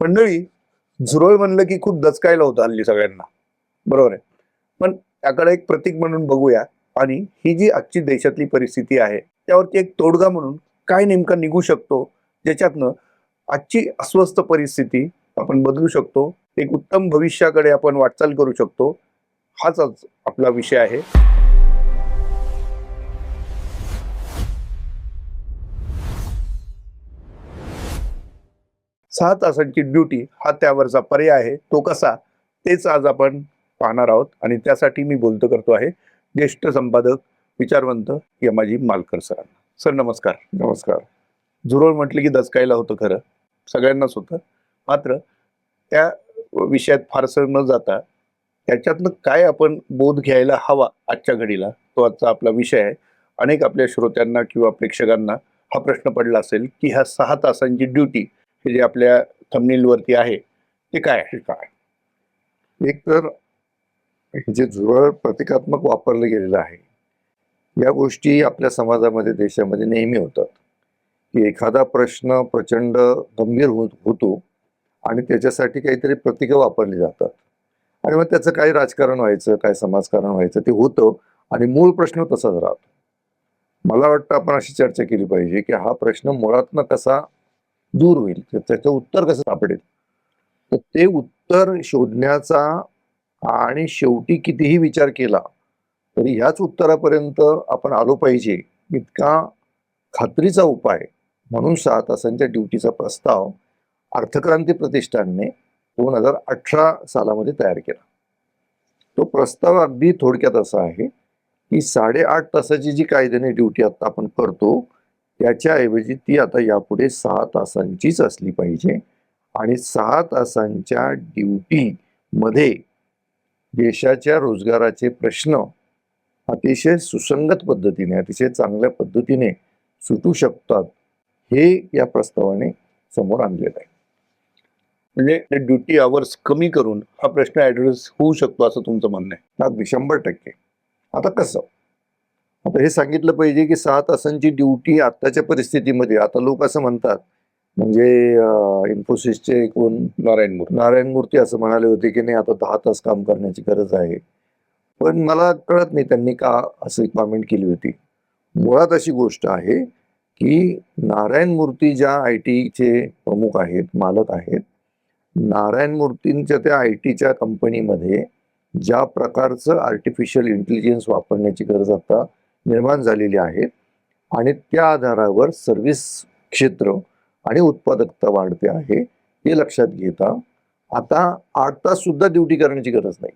मंडळी, झुरळ म्हणलं की खूप दचकायला होतं हल्ली सगळ्यांना, बरोबर आहे. पण त्याकडे एक प्रतीक म्हणून बघूया आणि ही जी आजची देशातली परिस्थिती आहे त्यावरती एक तोडगा म्हणून काय नेमका निघू शकतो, ज्याच्यातनं आजची अस्वस्थ परिस्थिती आपण बदलू शकतो, एक उत्तम भविष्याकडे आपण वाटचाल करू शकतो. हाच आज आपला विषय आहे. सहा तासांची ड्युटी हा त्यावरचा पर्याय आहे. तो कसा, तेच आज आपण पाहणार आहोत आणि त्यासाठी मी बोलतो करतो आहे ज्येष्ठ संपादक, विचारवंत यमाजी मालकर सरांना. सर नमस्कार. नमस्कार. झुरळ म्हटलं की दचकायला होतं, खरं सगळ्यांनाच होतं. मात्र त्या विषयात फारसं न जाता त्याच्यातनं काय आपण बोध घ्यायला हवा आजच्या घडीला, तो आजचा आपला विषय आहे. अनेक आपल्या श्रोत्यांना किंवा प्रेक्षकांना हा प्रश्न पडला असेल की ह्या 6 तासांची ड्युटी हे जे आपल्या थंबनेल वरती आहे ते काय आहे? एक तर हे जे झुरळ प्रतिकात्मक वापरलं गेलेलं आहे, या गोष्टी आपल्या समाजामध्ये, देशामध्ये नेहमी होतात, की एखादा प्रश्न प्रचंड गंभीर होतो आणि त्याच्यासाठी काहीतरी प्रतिकं वापरली जातात आणि मग त्याचं काय राजकारण व्हायचं, काय समाजकारण व्हायचं ते होतं आणि मूळ प्रश्न तसाच राहतो. मला वाटतं आपण अशी चर्चा केली पाहिजे की हा प्रश्न मुळातनं कसा दूर होईल, त्याचं उत्तर कसं सापडेल. तर ते उत्तर शोधण्याचा आणि शेवटी कितीही विचार केला तरी ह्याच उत्तरापर्यंत आपण आलो पाहिजे इतका खात्रीचा उपाय म्हणून 6 तासांच्या ड्युटीचा प्रस्ताव अर्थक्रांती प्रतिष्ठानने 2018 सालामध्ये तयार केला. तो प्रस्ताव अगदी थोडक्यात असा आहे की 8.5 तासाची जी कायद्याने ड्युटी आता आपण करतो त्याच्याऐवजी ती आता यापुढे 6 तासांचीच असली पाहिजे आणि 6 तासांच्या ड्युटी मध्ये देशाच्या रोजगाराचे प्रश्न अतिशय सुसंगत पद्धतीने, अतिशय चांगल्या पद्धतीने सुटू शकतात, हे या प्रस्तावाने समोर आणलेलं आहे. म्हणजे ड्युटी आवर्स कमी करून हा प्रश्न ऍड्रेस होऊ शकतो असं तुमचं म्हणणं आहे? अगदी 100%. आता कसं, आता हे सांगितलं पाहिजे की 6 तासांची ड्युटी आत्ताच्या परिस्थितीमध्ये, आता लोक असं म्हणतात, म्हणजे इन्फोसिसचे कोण नारायण मूर्ती असं म्हणाले होते की नाही आता 10 तास काम करण्याची गरज आहे. पण मला कळत नाही त्यांनी का असं कॉमेंट केली होती. मुळात अशी गोष्ट आहे की नारायण मूर्ती ज्या IT चे प्रमुख आहेत, मालक आहेत, नारायण मूर्तींच्या त्या IT च्या कंपनीमध्ये ज्या प्रकारचं आर्टिफिशियल इंटेलिजन्स वापरण्याची गरज आता निर्माण झालेली आहे आणि त्या आधारावर सर्व्हिस क्षेत्र आणि उत्पादकता वाढते आहे, हे लक्षात घेता आता 8 तास सुद्धा ड्युटी करण्याची गरज नाही.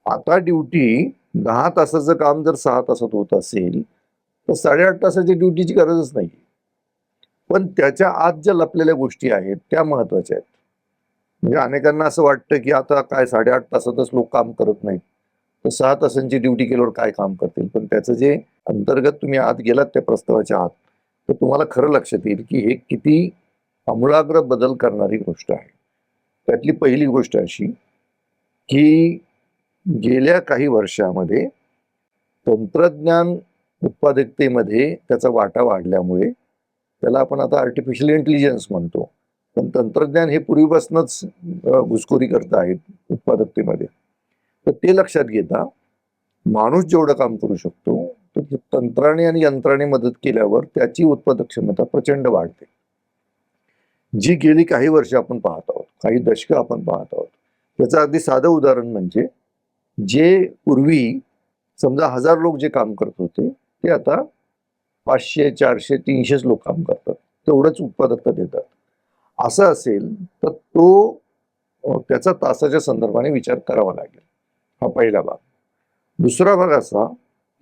आता ड्युटी 10 तासाचं काम जर 6 तासात होत असेल तर 8.5 तासाची ड्युटीची गरजच नाही. पण त्याच्या आत ज्या लपलेल्या गोष्टी आहेत त्या महत्वाच्या आहेत. म्हणजे अनेकांना असं वाटतं की आता काय 8.5 तासातच लोक काम करत नाहीत, तर 6 तासांची ड्युटी केल्यावर काय काम करतील. पण त्याचं जे अंतर्गत तुम्ही आत गेलात त्या प्रस्तावाच्या आत, तर तुम्हाला खरं लक्षात येईल की हे किती आमूलाग्र बदल करणारी गोष्ट आहे. त्यातली पहिली गोष्ट अशी की गेल्या काही वर्षामध्ये तंत्रज्ञान उत्पादकतेमध्ये त्याचा वाटा वाढल्यामुळे, त्याला आपण आता आर्टिफिशियल इंटेलिजन्स म्हणतो, पण तंत्रज्ञान हे पूर्वीपासूनच घुसखोरी करत आहेत उत्पादकतेमध्ये. तर ते लक्षात घेता माणूस जेवढं काम करू शकतो तर तंत्राने आणि यंत्राने मदत केल्यावर त्याची उत्पादक क्षमता प्रचंड वाढते, जी गेली काही वर्ष आपण पाहत आहोत, काही दशकं आपण पाहत आहोत. त्याचं अगदी साधं उदाहरण म्हणजे जे पूर्वी समजा 1000 लोक जे काम करत होते ते आता 500, 400, 300 लोक काम करतात, तेवढंच उत्पादकता देतात. असं असेल तर तो त्याचा तासाच्या संदर्भाने विचार करावा लागेल. हा पहिला भाग. दुसरा भाग असा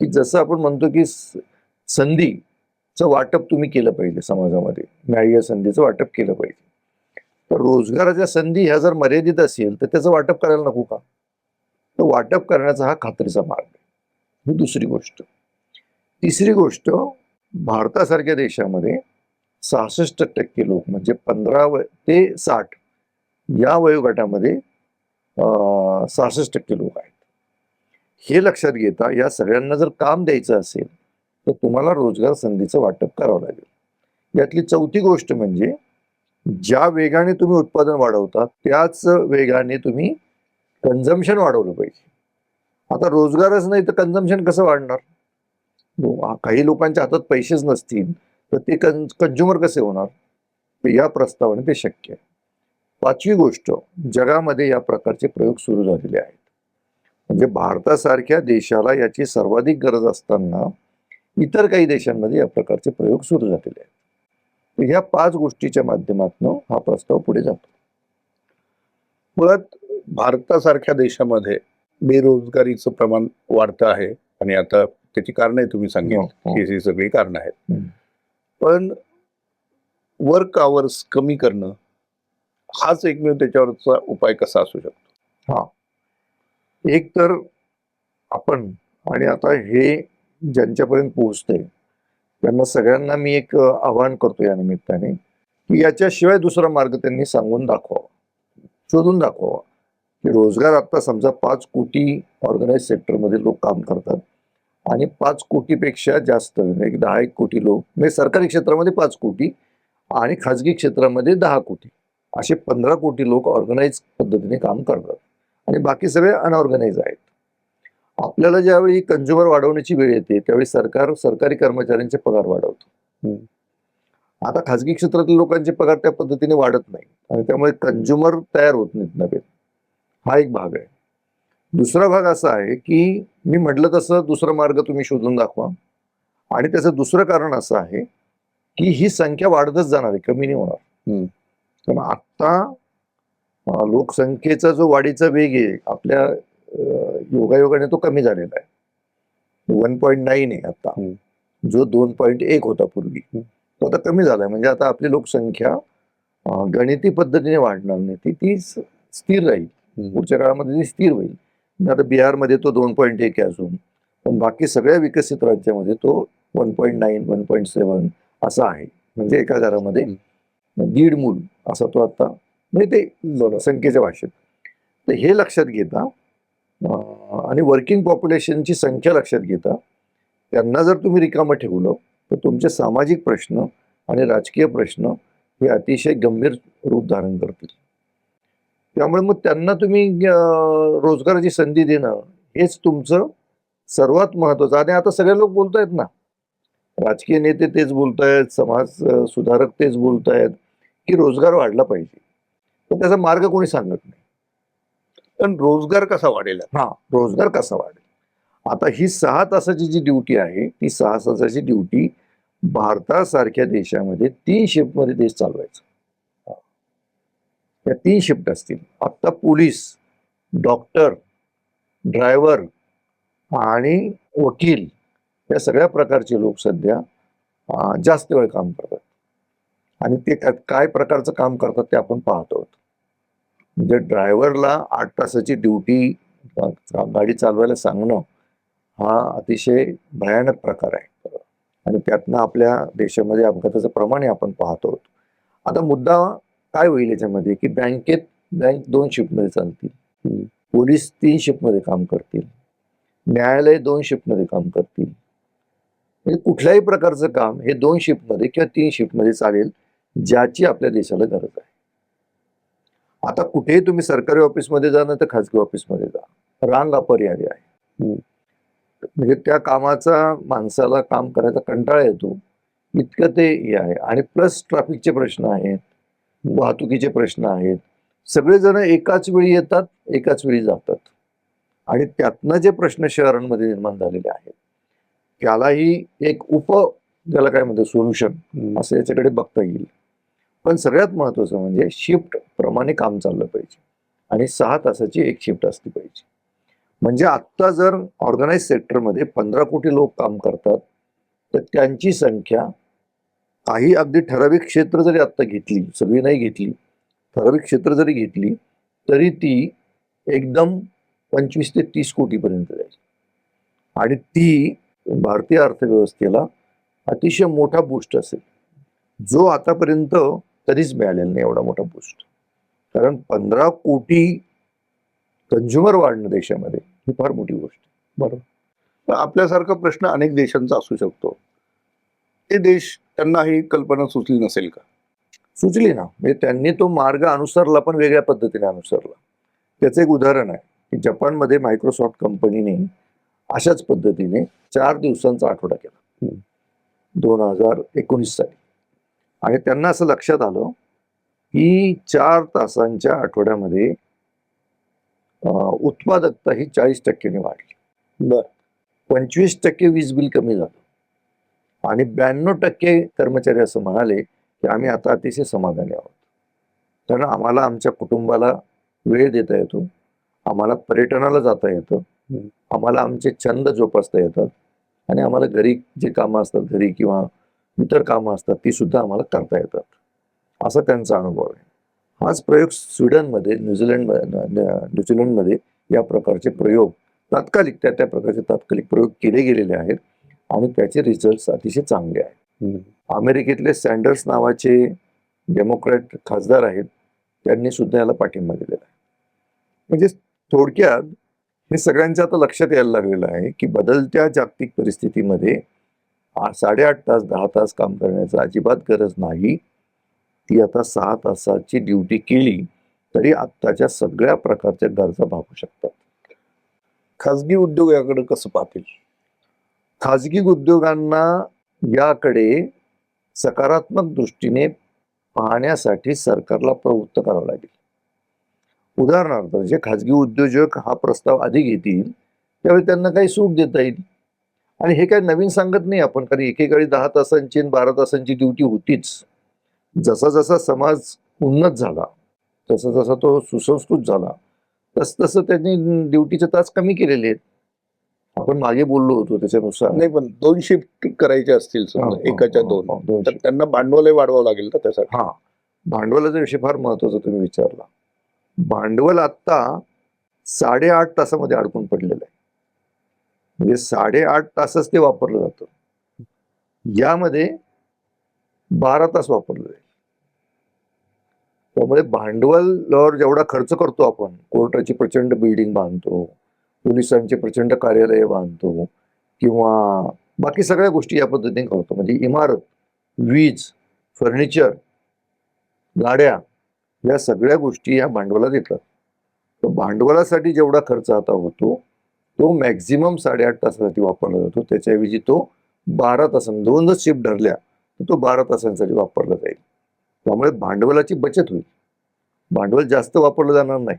की जसं आपण म्हणतो की संधीचं वाटप तुम्ही केलं पाहिजे, समाजामध्ये न्याय्य संधीचं वाटप केलं पाहिजे. तर रोजगाराच्या संधी ह्या जर मर्यादित असेल तर त्याचं वाटप करायला नको का? तर वाटप करण्याचा हा खात्रीचा मार्ग आहे. ही दुसरी गोष्ट. तिसरी गोष्ट, भारतासारख्या देशामध्ये 66% लोक म्हणजे 15 ते 60 या वयोगटामध्ये 66% लोक आहेत. हे लक्षात घेता या सगळ्यांना जर काम द्यायचं असेल तर तुम्हाला रोजगार संधीचं वाटप करावं लागेल. यातली चौथी गोष्ट म्हणजे ज्या वेगाने तुम्ही उत्पादन वाढवता त्याच वेगाने तुम्ही कन्झम्पशन वाढवलं पाहिजे. आता रोजगारच नाही तर कन्झम्पशन कसं वाढणार? काही लोकांच्या हातात पैसेच नसतील तर ते कंझ्युमर कसे होणार? तर या प्रस्तावाने ते शक्य आहे. पाचवी गोष्ट, जगामध्ये या प्रकारचे प्रयोग सुरू झालेले आहेत. म्हणजे भारतासारख्या देशाला याची सर्वाधिक गरज असताना इतर काही देशांमध्ये या प्रकारचे प्रयोग सुरू झालेले आहेत. तर ह्या 5 गोष्टीच्या माध्यमातून हा प्रस्ताव पुढे जातो. मुळात भारतासारख्या देशामध्ये बेरोजगारीचं प्रमाण वाढतं आहे आणि आता त्याची कारणं तुम्ही सांगितली, ही सगळी कारणं आहेत. पण वर्क आवर्स कमी करणं हाच एकमेव त्याच्यावरचा उपाय कसा असू शकतो? एक तर आपण, आणि आता हे ज्यांच्यापर्यंत पोहोचतंय त्यांना सगळ्यांना मी एक आवाहन करतो या निमित्ताने, की याच्याशिवाय दुसरा मार्ग त्यांनी सांगून दाखवावा, शोधून दाखवावा. की रोजगार आता समजा 5 कोटी ऑर्गनाइज सेक्टरमध्ये लोक काम करतात आणि 5 कोटीपेक्षा जास्त, म्हणजे 10-1 कोटी लोक, म्हणजे सरकारी क्षेत्रामध्ये 5 कोटी आणि खाजगी क्षेत्रामध्ये 10 कोटी, असे 15 कोटी लोक ऑर्गनाइज पद्धतीने काम करतात आणि बाकी सगळे अनऑर्गनाइज आहेत. आपल्याला ज्यावेळी कंझ्युमर वाढवण्याची वेळ येते त्यावेळी सरकार सरकारी कर्मचाऱ्यांचे पगार वाढवतो. आता खाजगी क्षेत्रातील लोकांचे पगार त्या पद्धतीने वाढत नाही आणि त्यामुळे कंझ्युमर तयार होत नाहीत नव्हे. हा एक भाग आहे. दुसरा भाग असा आहे की मी म्हटलं तसं दुसरा मार्ग तुम्ही शोधून दाखवा, आणि त्याचं दुसरं कारण असं आहे की ही संख्या वाढतच जाणार आहे, कमी नाही होणार. पण आता लोकसंख्येचा जो वाढीचा वेग आहे आपल्या योगायोगाने तो कमी झालेला आहे. 1.9 आहे आता, जो 2.1 होता पूर्वी, तो आता कमी झालाय. म्हणजे आता आपली लोकसंख्या गणिती पद्धतीने वाढणार नाही, ती स्थिर राहील. पुढच्या काळामध्ये ती स्थिर होईल. आता बिहारमध्ये तो 2.1 आहे अजून, पण बाकी सगळ्या विकसित राज्यामध्ये तो 1.9, 1.7 असा आहे. म्हणजे एका घरामध्ये 1.5 मूल असा तो आता, म्हणजे ते संख्येच्या भाषेत. तर हे लक्षात घेता आणि वर्किंग पॉप्युलेशनची संख्या लक्षात घेता त्यांना जर तुम्ही रिकामं ठेवलं तर तुमचे सामाजिक प्रश्न आणि राजकीय प्रश्न हे अतिशय गंभीर रूप धारण करतील. त्यामुळे मग त्यांना तुम्ही रोजगाराची संधी देणं हेच तुमचं सर्वात महत्वाचं. आणि आता सगळे लोक बोलतायत ना, राजकीय नेते तेच बोलतायत, समाज सुधारक तेच बोलतायत की रोजगार वाढला पाहिजे, पण त्याचा मार्ग कोणी सांगत नाही. पण रोजगार कसा वाढेल? रोजगार कसा वाढेल? आता ही 6 तासाची जी ड्युटी आहे, ती 6 तासाची ड्युटी भारतासारख्या देशामध्ये 3 शिफ्टमध्ये देश चालवायचा. त्या 3 शिफ्ट असतील. आता पोलीस, डॉक्टर, ड्रायव्हर आणि वकील या सगळ्या प्रकारचे लोक सध्या जास्त वेळ काम करतात. आणि ते काय प्रकारचं काम करतात ते आपण पाहतो. म्हणजे ड्रायव्हरला 8 तासाची ड्युटी गाडी चालवायला सांगणं हा अतिशय भयानक प्रकार आहे. आणि त्यातनं आपल्या देशामध्ये अपघाताचं प्रमाण आपण पाहतो. आता मुद्दा काय होईल याच्यामध्ये की बँक 2 शिफ्टमध्ये चालतील, पोलीस 3 शिफ्टमध्ये काम करतील, न्यायालय 2 शिफ्टमध्ये काम करतील. म्हणजे कुठल्याही प्रकारचं काम हे 2 शिफ्टमध्ये किंवा 3 शिफ्टमध्ये चालेल, ज्याची आपल्या देशाला गरज आहे. आता कुठेही तुम्ही सरकारी ऑफिसमध्ये जा ना तर खाजगी ऑफिसमध्ये जा, रांग अपरिहार्य आहे. म्हणजे त्या कामाचा माणसाला काम करायचा कंटाळा येतो, इतकं ते हे आहे. आणि प्लस ट्रॅफिकचे प्रश्न आहेत, वाहतुकीचे प्रश्न आहेत. सगळेजण एकाच वेळी येतात, एकाच वेळी जातात, आणि त्यातनं जे प्रश्न शहरांमध्ये निर्माण झालेले आहेत त्यालाही एक ज्याला काय म्हणतात सोल्युशन असं याच्याकडे बघता येईल. पण सगळ्यात महत्वाचं म्हणजे शिफ्ट प्रमाणे काम चाललं पाहिजे आणि 6 तासाची एक शिफ्ट असली पाहिजे. म्हणजे आत्ता जर ऑर्गनाइज सेक्टरमध्ये 15 कोटी लोक काम करतात तर त्यांची संख्या काही अगदी ठराविक क्षेत्र जरी आत्ता घेतली, सगळी नाही घेतली, ठराविक क्षेत्र जरी घेतली तरी ती एकदम 25 ते 30 कोटीपर्यंत जाईल. आणि ती भारतीय अर्थव्यवस्थेला अतिशय मोठा बूस्ट असेल, जो आतापर्यंत कधीच मिळालेला नाही एवढा मोठा बूस्ट. कारण 15 कोटी कंझ्युमर वाढणं देशामध्ये ही फार मोठी गोष्ट. बरोबर. आपल्यासारखा प्रश्न अनेक देशांचा असू शकतो. ते देश त्यांना ही कल्पना सुचली नसेल का? सुचली ना, म्हणजे त्यांनी तो मार्ग अनुसरला, पण वेगळ्या पद्धतीने अनुसरला. त्याचं एक उदाहरण आहे की जपानमध्ये मायक्रोसॉफ्ट कंपनीने अशाच पद्धतीने 4 दिवसांचा आठवडा केला 2019 साली. आणि त्यांना असं लक्षात आलं की 4 तासांच्या आठवड्यामध्ये उत्पादकता ही 40% वाढली. बर. 25% वीज बिल कमी झालं आणि 92% कर्मचारी असं म्हणाले की आम्ही आता अतिशय समाधानी आहोत, कारण आम्हाला आमच्या कुटुंबाला वेळ देता येतो, आम्हाला पर्यटनाला जाता येतं, आम्हाला आमचे छंद जोपासता येतात आणि आम्हाला घरी जे कामं असतात, घरी किंवा इतर कामं असतात, ती सुद्धा आम्हाला करता येतात. असा त्यांचा अनुभव आहे. हाच प्रयोग स्वीडनमध्ये, न्यूझीलंडमध्ये या प्रकारचे प्रयोग तात्कालिक त्या प्रकारचे तात्कालिक प्रयोग केले गेलेले आहेत आणि त्याचे रिझल्ट अतिशय चांगले आहेत. अमेरिकेतले सँडर्स नावाचे डेमोक्रॅट खासदार आहेत, त्यांनी सुद्धा याला पाठिंबा दिलेला आहे. म्हणजे थोडक्यात हे सगळ्यांच्या आता लक्षात यायला लागलेलं आहे की बदलत्या जागतिक परिस्थितीमध्ये 8.5 तास 10 तास काम करण्याची अजिबात गरज नाही. ती आता 6 तासाची ड्युटी केली तरी आत्ताच्या सगळ्या प्रकारच्या गरजा भागू शकतात. खाजगी उद्योग याकडे कसं पाहतील? खाजगी उद्योगांना याकडे सकारात्मक दृष्टीने पाहण्यासाठी सरकारला प्रवृत्त करावं लागेल. उदाहरणार्थ, जे खाजगी उद्योजक हा प्रस्ताव आधी घेतील त्यावेळी त्यांना काही सूट देता येईल. आणि हे काही नवीन सांगत नाही आपण, कारण एकेकाळी 10 तासांची आणि 12 तासांची ड्युटी होतीच. जसा जसा समाज उन्नत झाला, तसा जसा तो सुसंस्कृत झाला, तसं त्यांनी ड्युटीचे तास कमी केलेले आहेत. आपण मागे बोललो होतो त्याच्यानुसार. नाही, पण 2 शिफ्ट करायचे असतील समजा, एकाच्या 2, तर त्यांना भांडवलही वाढवावं लागेल का त्यासाठी? हा, भांडवलाचा विषय फार महत्वाचा तुम्ही विचारला. भांडवल आता 8.5 तासामध्ये अडकून पडलेलं आहे. म्हणजे 8.5 तासच ते वापरलं जातं, यामध्ये 12 तास वापरलं जाईल. त्यामुळे भांडवलावर जेवढा खर्च करतो आपण, कोर्टाची प्रचंड बिल्डिंग बांधतो, पोलिसांचे प्रचंड कार्यालय बांधतो किंवा बाकी सगळ्या गोष्टी या पद्धतीने करतो, म्हणजे इमारत, वीज, फर्निचर, गाड्या, या सगळ्या गोष्टी या भांडवलात येतात. तर भांडवलासाठी जेवढा खर्च आता होतो तो मॅक्झिमम 8.5 तासासाठी वापरला जातो. त्याच्याऐवजी तो 12 तासांसाठी, 2च शिफ्ट धरल्या तर तो 12 तासांसाठी वापरला जाईल. त्यामुळे भांडवलाची बचत होईल, भांडवल जास्त वापरलं जाणार नाही.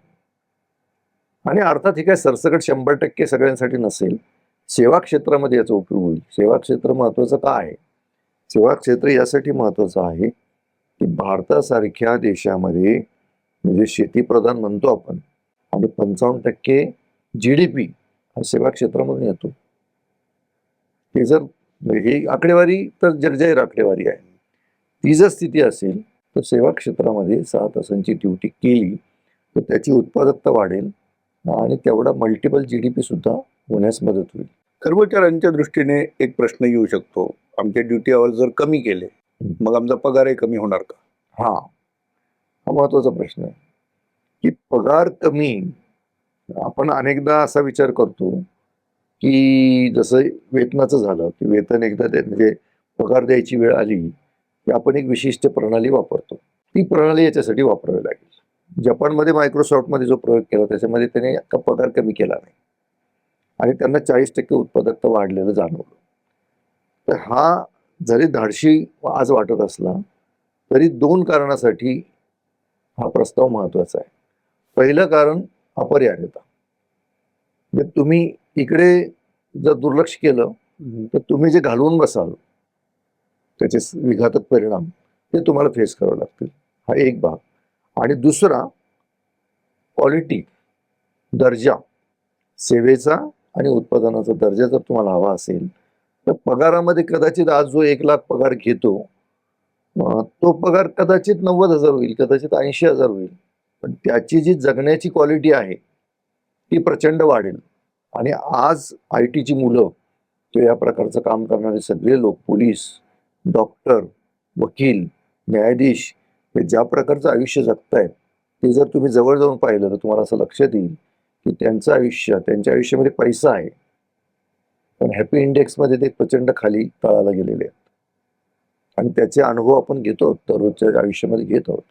आणि अर्थात हे काय सरसकट 100% सगळ्यांसाठी नसेल. सेवा क्षेत्रामध्ये याचा उपयोग होईल. सेवा क्षेत्र महत्वाचं का आहे? सेवा क्षेत्र यासाठी महत्वाचं आहे की भारतासारख्या देशामध्ये, म्हणजे शेतीप्रधान म्हणतो आपण, आणि 55% GDP हा सेवा क्षेत्रामधून येतो. हे जर, ही आकडेवारी तर जर्जर आकडेवारी आहे, ती जर स्थिती असेल तर सेवा क्षेत्रामध्ये 6 तासांची ड्युटी केली तर त्याची उत्पादकता वाढेल आणि तेवढा मल्टिपल GDP सुद्धा होण्यास मदत होईल. कर्मचाऱ्यांच्या दृष्टीने एक प्रश्न येऊ शकतो, आमचे ड्युटी आवर जर कमी केले मग आमचा पगारही कमी होणार का? हा महत्वाचा प्रश्न आहे की पगार कमी. आपण अनेकदा असा विचार करतो की जसं वेतनाचं झालं की वेतन एकदा म्हणजे पगार द्यायची वेळ आली की आपण एक विशिष्ट प्रणाली वापरतो. ती प्रणाली याच्यासाठी वापरावी लागेल. जपानमध्ये मायक्रोसॉफ्टमध्ये जो प्रयोग केला त्याच्यामध्ये त्याने पगार कमी केला नाही आणि त्यांना 40% उत्पादकता वाढलेलं जाणवलं. तर हा जरी धाडशी आज वाटत असला तरी 2 कारणासाठी हा प्रस्ताव महत्वाचा आहे. पहिलं कारण अपरिहार्यता. म्हणजे तुम्ही इकडे जर दुर्लक्ष केलं तर तुम्ही जे घालवून बसाल त्याचे विघातक परिणाम ते तुम्हाला फेस करावे लागतील. हा एक भाग. आणि दुसरा, क्वालिटी, दर्जा, सेवेचा आणि उत्पादनाचा दर्जा जर तुम्हाला हवा असेल तर पगारामध्ये कदाचित आज जो 1 लाख पगार घेतो तो पगार कदाचित 90,000 होईल, कदाचित 80,000 होईल, पण त्याची जी जगण्याची क्वालिटी आहे ती प्रचंड वाढेल. आणि आज IT ची मुलं किंवा या प्रकारचं काम करणारे सगळे लोक, पोलीस, डॉक्टर, वकील, न्यायाधीश, हे ज्या प्रकारचं आयुष्य जगतायत ते जर तुम्ही जवळ जाऊन पाहिलं तर तुम्हाला असं लक्षात येईल की त्यांचं आयुष्य, त्यांच्या आयुष्यामध्ये पैसा आहे पण हॅपी इंडेक्समध्ये ते प्रचंड खाली तळाला गेलेले आहेत. आणि त्याचे अनुभव आपण घेतो आहोत, दररोजच्या आयुष्यामध्ये घेत आहोत.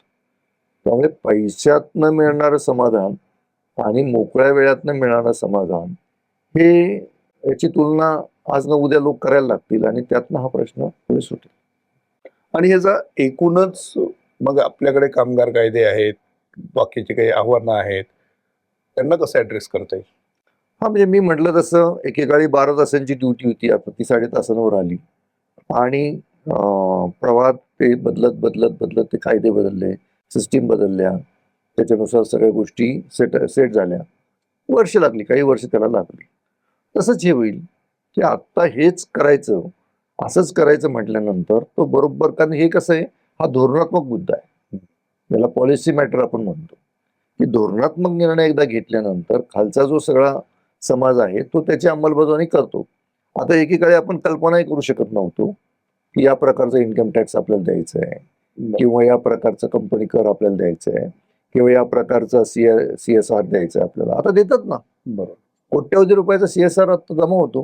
त्यामुळे पैशातनं मिळणारं समाधान आणि मोकळ्या वेळातनं मिळणारं समाधान हे याची तुलना आज ना उद्या लोक करायला लागतील आणि त्यातनं हा प्रश्न पुढे सुटेल. आणि ह्याचा एकूणच मग आपल्याकडे कामगार कायदे आहेत, बाकीचे काही आव्हानं आहेत, त्यांना कसं ऍड्रेस करता येईल? हा म्हणजे मी म्हटलं तसं एकेकाळी 12 तासांची ड्युटी होती, आता ती 7.5 तासांवर आली आणि प्रवाहात ते बदलत बदलत बदलत ते कायदे बदलले, सिस्टीम बदलल्या, त्याच्यानुसार सगळ्या गोष्टी सेट झाल्या. वर्ष लागली, काही वर्ष त्याला लागली. तसंच हे होईल की आत्ता हेच करायचं, असंच करायचं म्हटल्यानंतर तो बरोबर, कारण हे कसं आहे, हा धोरणात्मक मुद्दा आहे, याला पॉलिसी मॅटर आपण म्हणतो, की धोरणात्मक निर्णय एकदा घेतल्यानंतर खालचा जो सगळा समाज आहे तो त्याची अंमलबजावणी करतो. आता एकीकडे आपण कल्पनाही करू शकत नव्हतो की या प्रकारचा इन्कम टॅक्स आपल्याला द्यायचा आहे, किंवा या प्रकारचा कंपनी कर आपल्याला द्यायचा आहे, किंवा या प्रकारचा CSR द्यायचा आहे आपल्याला. आता देतात ना, बरोबर. कोट्यवधी रुपयाचा CSR आता जमा होतो.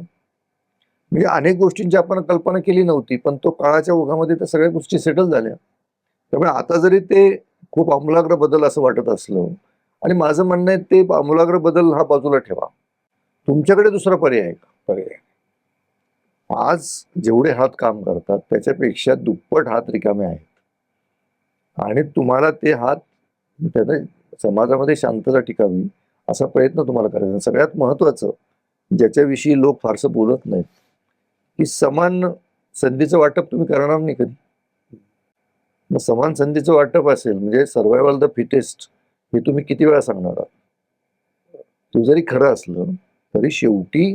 म्हणजे अनेक गोष्टींची आपण कल्पना केली नव्हती, पण तो काळाच्या ओघामध्ये त्या सगळ्या गोष्टी सेटल झाल्या. त्यामुळे आता जरी ते खूप आमूलाग्र बदल असं वाटत असलं, आणि माझं म्हणणं आहे ते आमूलाग्र बदल हा बाजूला ठेवा, तुमच्याकडे दुसरा पर्याय आहे का? पर्याय. आज जेवढे हात काम करतात त्याच्यापेक्षा दुप्पट हात रिकामे आहेत, आणि तुम्हाला ते हात त्याने समाजामध्ये शांतता टिकावी असा प्रयत्न तुम्हाला करायचा. सगळ्यात महत्वाचं ज्याच्याविषयी लोक फारसं बोलत नाहीत, की समान संधीचं वाटप तुम्ही करणार नाही कधी. मग समान संधीचं वाटप असेल म्हणजे सर्व्हायव्हल द फिटेस्ट हे तुम्ही किती वेळा सांगणार आहात? ते जरी खरं असलं तरी शेवटी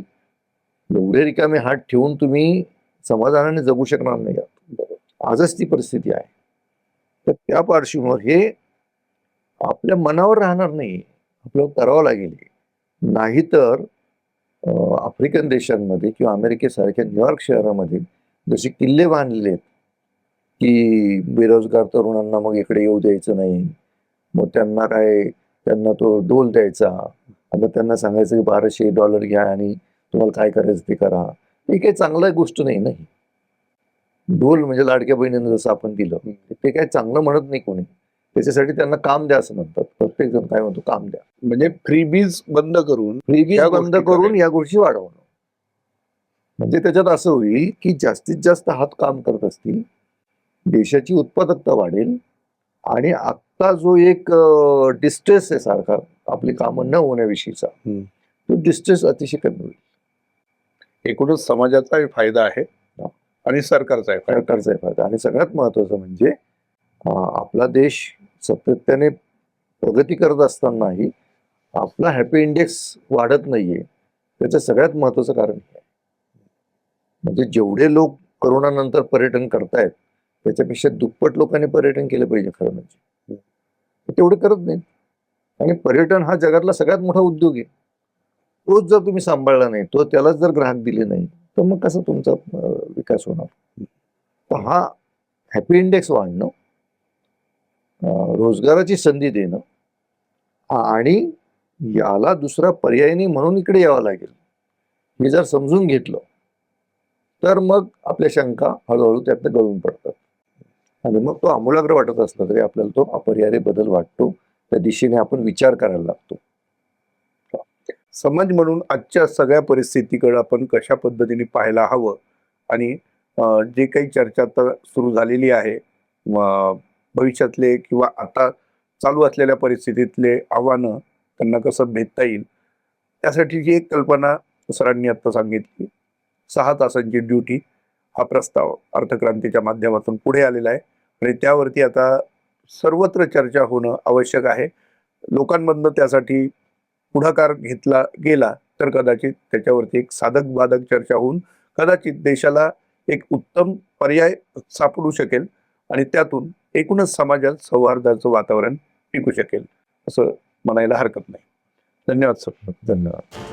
एवढे रिकामे हात ठेवून तुम्ही समाधानाने जगू शकणार नाही आहात. आजच ती परिस्थिती आहे. तर त्या पार्श्वभूमीवर हे आपल्या मनावर राहणार नाही, आपल्याला करावं लागेल. नाहीतर आफ्रिकन देशांमध्ये किंवा अमेरिकेसारख्या न्यूयॉर्क शहरामध्ये जसे किल्ले बांधलेले आहेत की बेरोजगार तरुणांना मग इकडे येऊ द्यायचं नाही, मग त्यांना तो डोल द्यायचा, मग त्यांना सांगायचं की $1200 घ्या आणि तुम्हाला काय करायचं ते करा. ही काही चांगली गोष्ट नाही ना. डोल म्हणजे लाडक्या बहिणीनं जसं आपण दिलं ते काही चांगलं म्हणत नाही कोणी. त्याच्यासाठी त्यांना काम द्या असं म्हणतात. प्रत्येक जण काय म्हणतो, काम द्या. म्हणजे फ्रीबीज बंद करून फ्रीबीज या बंद गोष्टी करून करायच्या. या गोष्टी वाढवणं, म्हणजे त्याच्यात असं होईल की जास्तीत जास्त हात काम करत असतील, देशाची उत्पादकता वाढेल, आणि आत्ता जो एक डिस्ट्रेस आहे सारखा आपली कामं न होण्याविषयीचा, तो डिस्ट्रेस अतिशय कमी होईल. एकूणच समाजाचाही फायदा आहे आणि सरकारचाही फायदा. सरकारचा फायदा, आणि सगळ्यात महत्वाचं म्हणजे आपला देश सातत्याने प्रगती करत असतानाही आपला हॅपी इंडेक्स वाढत नाहीये. त्याचं सगळ्यात महत्वाचं कारण हे आहे. म्हणजे जेवढे लोक करोनानंतर पर्यटन करतायत त्याच्यापेक्षा दुप्पट लोकांनी पर्यटन केलं पाहिजे खरं म्हणजे. तेवढे करत नाहीत, आणि पर्यटन हा जगातला सगळ्यात मोठा उद्योग आहे. तोच जर तुम्ही सांभाळला नाही, तो त्यालाच जर ग्राहक दिले नाही, तर मग कसा तुमचा विकास होणार? तर हा हॅपी इंडेक्स वाढणं, रोजगाराची संधी देणं, आणि याला दुसरा पर्याय नाही म्हणून इकडे यावं लागेल, हे जर समजून घेतलं तर मग आपल्या शंका हळूहळू त्यातनं गळून पडतात, आणि मग तो आमूलाग्र वाटत असला तरी आपल्याला तो अपरिहार्य बदल वाटतो. त्या दिशेने आपण विचार करायला लागतो. समाज म्हणून आजच्या सगळ्या परिस्थितीकडे आपण कशा पद्धतीने पाहायला हवं, आणि जे काही चर्चा आता सुरू झालेली आहे, भविष्यातले किंवा आता चालू असलेल्या परिस्थितीतले आव्हानं त्यांना कसं भेदता येईल, त्यासाठीची एक कल्पना सरांनी आता सांगितली. 6 तासांची ड्युटी हा प्रस्ताव अर्थक्रांतीच्या माध्यमातून पुढे आलेला आहे, आणि त्यावरती आता सर्वत्र चर्चा होणं आवश्यक आहे. लोकांमधनं त्यासाठी पुढाकार घेतला गेला तर कदाचित त्याच्यावरती एक साधक बाधक चर्चा होऊन कदाचित देशाला एक उत्तम पर्याय सापडू शकेल, आणि त्यातून एकूणच समाजात सौहार्दाचं वातावरण टिकू शकेल असं म्हणायला हरकत नाही. धन्यवाद सर. धन्यवाद.